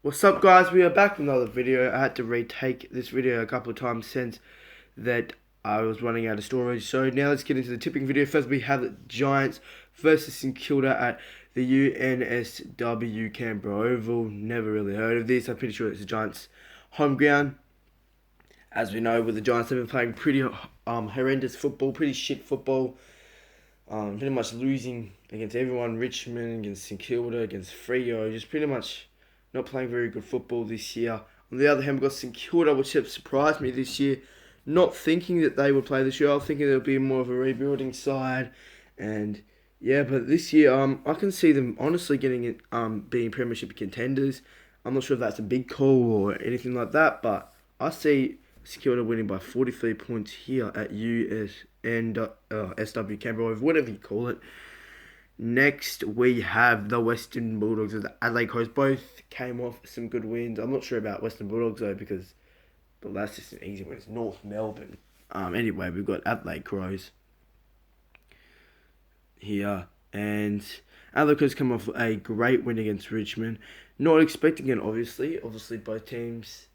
What's up, guys? We are back with another video. I had to retake this video a couple of times since that I was running out of storage. So now let's get into the tipping video. First we have the Giants versus St Kilda at the UNSW Canberra Oval. Never really heard of this. I'm pretty sure it's the Giants' home ground. As we know, with the Giants, they've been playing pretty horrendous football, pretty shit football. Pretty much losing against everyone. Richmond, against St Kilda, against Freo. Just pretty much not playing very good football this year. On the other hand, we've got St Kilda, which have surprised me this year. Not thinking that they would play this year. I was thinking there would be more of a rebuilding side. And yeah, but this year, I can see them honestly getting it, being premiership contenders. I'm not sure if that's a big call or anything like that, but I see St Kilda winning by 43 points here at SW Canberra, whatever you call it. Next, we have the Western Bulldogs of the Adelaide Crows. Both came off some good wins. I'm not sure about Western Bulldogs, though, because that's just an easy win. It's North Melbourne. Anyway, we've got Adelaide Crows here. And Adelaide Crows come off a great win against Richmond. Not expecting it, obviously. Obviously, both teams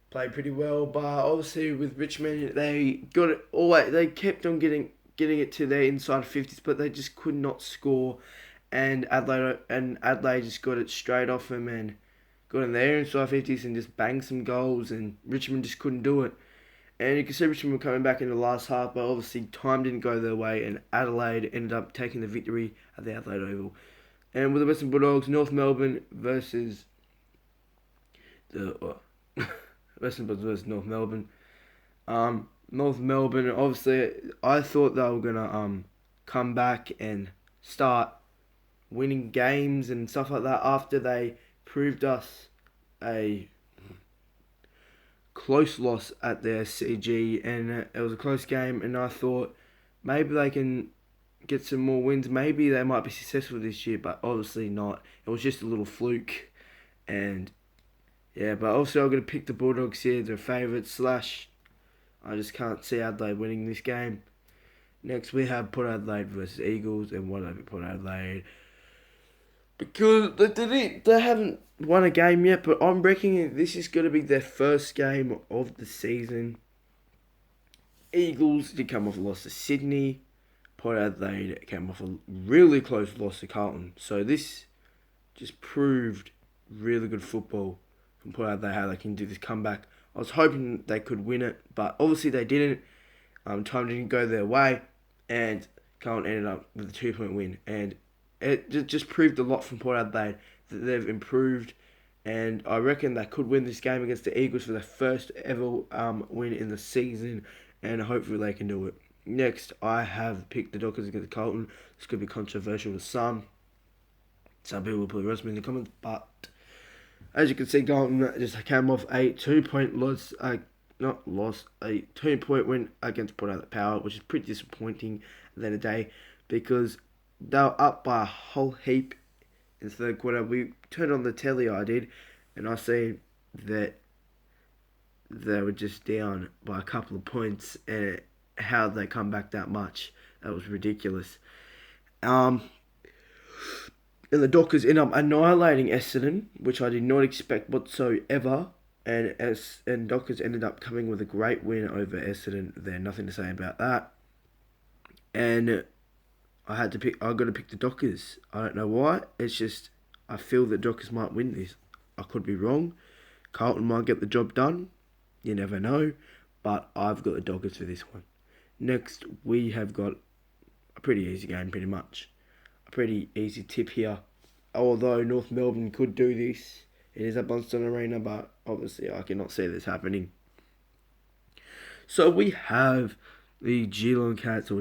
played pretty well. But obviously, with Richmond, they got it all. They kept on getting it to their inside 50s, but they just could not score. And Adelaide just got it straight off them and got in their inside 50s and just banged some goals, and Richmond just couldn't do it. And you can see Richmond were coming back in the last half, but obviously time didn't go their way, and Adelaide ended up taking the victory at the Adelaide Oval. And with the Western Bulldogs, North Melbourne versus the Western Bulldogs versus North Melbourne. North Melbourne, obviously, I thought they were gonna come back and start winning games and stuff like that after they proved us a close loss at the SCG, and it was a close game. And I thought maybe they can get some more wins. Maybe they might be successful this year, but obviously not. It was just a little fluke, and yeah. But also, I'm gonna pick the Bulldogs here. They're favourites. I just can't see Adelaide winning this game. Next, we have Port Adelaide versus Eagles, and why don't we Port Adelaide? Because they haven't won a game yet, but I'm reckoning this is going to be their first game of the season. Eagles did come off a loss to Sydney. Port Adelaide came off a really close loss to Carlton. So this just proved really good football from Port Adelaide, how they can do this comeback. I was hoping they could win it, but obviously they didn't. Time didn't go their way, and Carlton ended up with a 2-point win. And it just proved a lot from Port Adelaide that they've improved, and I reckon they could win this game against the Eagles for their first ever win in the season, and hopefully they can do it. Next, I have picked the Dockers against Carlton. This could be controversial to some. Some people will put the rest in the comments, but as you can see, Carlton just came off a 2-point loss, a 2-point win against Port Adelaide Power, which is pretty disappointing at the end of the day, because they were up by a whole heap in the third quarter. We turned on the telly, I did, and I seen that they were just down by a couple of points, and how they come back that much, that was ridiculous. And the Dockers end up annihilating Essendon, which I did not expect whatsoever. And Dockers ended up coming with a great win over Essendon. There's nothing to say about that. And I got to pick the Dockers. I don't know why. It's just I feel that Dockers might win this. I could be wrong. Carlton might get the job done. You never know. But I've got the Dockers for this one. Next, we have got a pretty easy game, pretty much. A pretty easy tip here. Although North Melbourne could do this, it is at Blundstone Arena, but obviously I cannot see this happening. So we have the Geelong Cats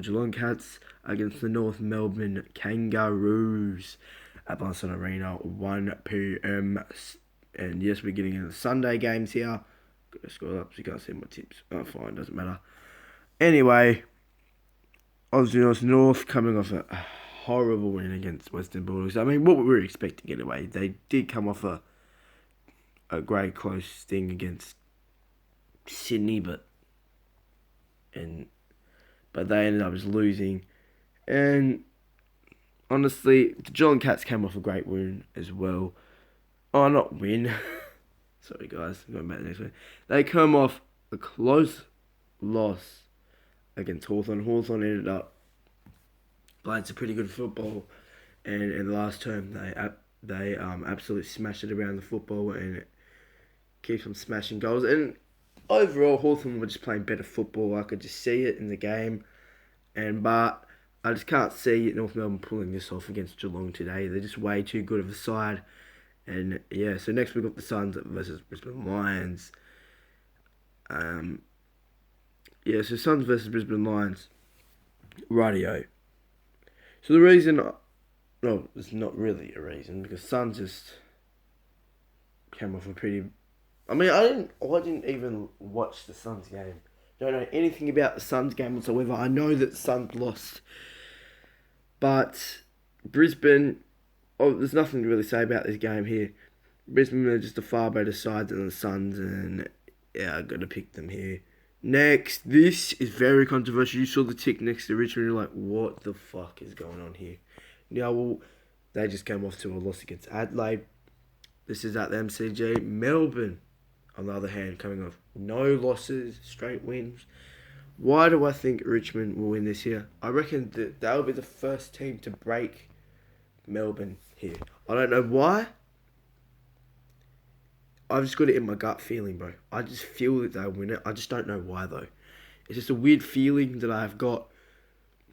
against the North Melbourne Kangaroos at Blundstone Arena, 1 p.m. And yes, we're getting into the Sunday games here. Gotta scroll up so you can't see my tips. Oh, fine, doesn't matter. Anyway, Aussie North coming off a horrible win against Western Bulldogs. I mean, what we were expecting anyway. They did come off a great close thing against Sydney, but they ended up just losing. And honestly, the Geelong Cats came off a great win as well. Oh, not win. Sorry, guys. Going back to the next one. They come off a close loss against Hawthorn. Hawthorn ended up playing some pretty good football, and in the last term they absolutely smashed it around the football and it keeps them smashing goals. And overall, Hawthorn were just playing better football. I could just see it in the game, but I just can't see North Melbourne pulling this off against Geelong today. They're just way too good of a side. And yeah, so next we've got the Suns versus Brisbane Lions. Yeah, so Suns versus Brisbane Lions. Rightio. So the reason, no, it's not really a reason because Suns just came off a pretty. I mean, I didn't even watch the Suns game. Don't know anything about the Suns game whatsoever. I know that the Suns lost, but Brisbane. Oh, there's nothing to really say about this game here. Brisbane are just a far better side than the Suns, and yeah, I got to pick them here. Next, this is very controversial. You saw the tick next to Richmond, you're like, what the fuck is going on here? Yeah, well, they just came off to a loss against Adelaide. This is at the MCG. Melbourne, on the other hand, coming off no losses, straight wins. Why do I think Richmond will win this year? I reckon that they'll be the first team to break Melbourne here. I don't know why. I've just got it in my gut feeling, bro. I just feel that they'll win it. I just don't know why, though. It's just a weird feeling that I've got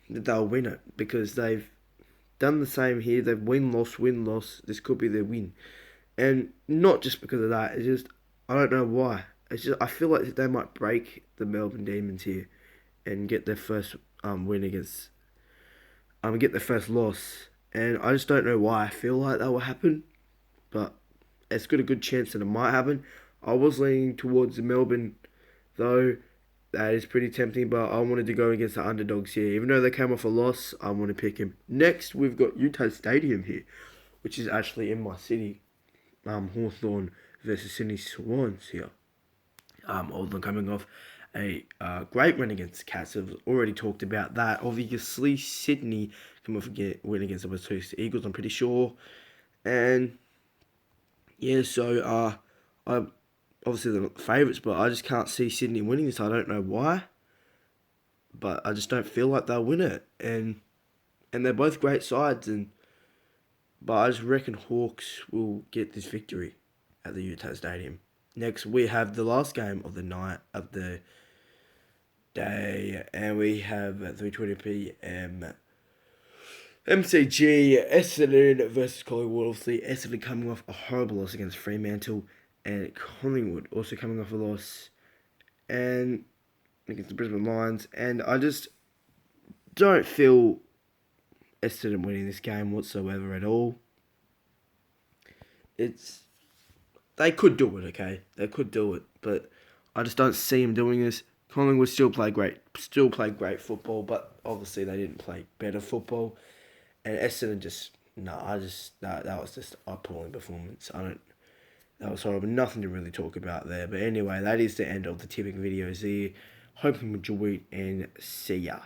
that they'll win it because they've done the same here. They've win, loss. This could be their win. And not just because of that. It's just, I don't know why. It's just, I feel like they might break the Melbourne Demons here and get their first win against, get their first loss. And I just don't know why I feel like that will happen. But it's got a good chance that it might happen. I was leaning towards Melbourne, though. That is pretty tempting, but I wanted to go against the underdogs here. Even though they came off a loss, I want to pick him. Next, we've got Utah Stadium here, which is actually in my city. Hawthorn versus Sydney Swans here. Hawthorn coming off a great win against Cats. I've already talked about that. Obviously, Sydney come off a win against the West Coast Eagles, I'm pretty sure. And yeah, so I obviously they're not the favourites, but I just can't see Sydney winning this. I don't know why, but I just don't feel like they'll win it. And they're both great sides, but I just reckon Hawks will get this victory at the Utah Stadium. Next, we have the last game of the night of the day, and we have at 3:20 p.m. MCG, Essendon versus Collingwood. Obviously, Essendon coming off a horrible loss against Fremantle, and Collingwood also coming off a loss and against the Brisbane Lions. And I just don't feel Essendon winning this game whatsoever at all. They could do it, okay? They could do it, but I just don't see them doing this. Collingwood still play great football, but obviously they didn't play better football. And Essendon that was just an appalling performance. That was horrible. Nothing to really talk about there. But anyway, that is the end of the tipping videos here. Hope you enjoyed and see ya.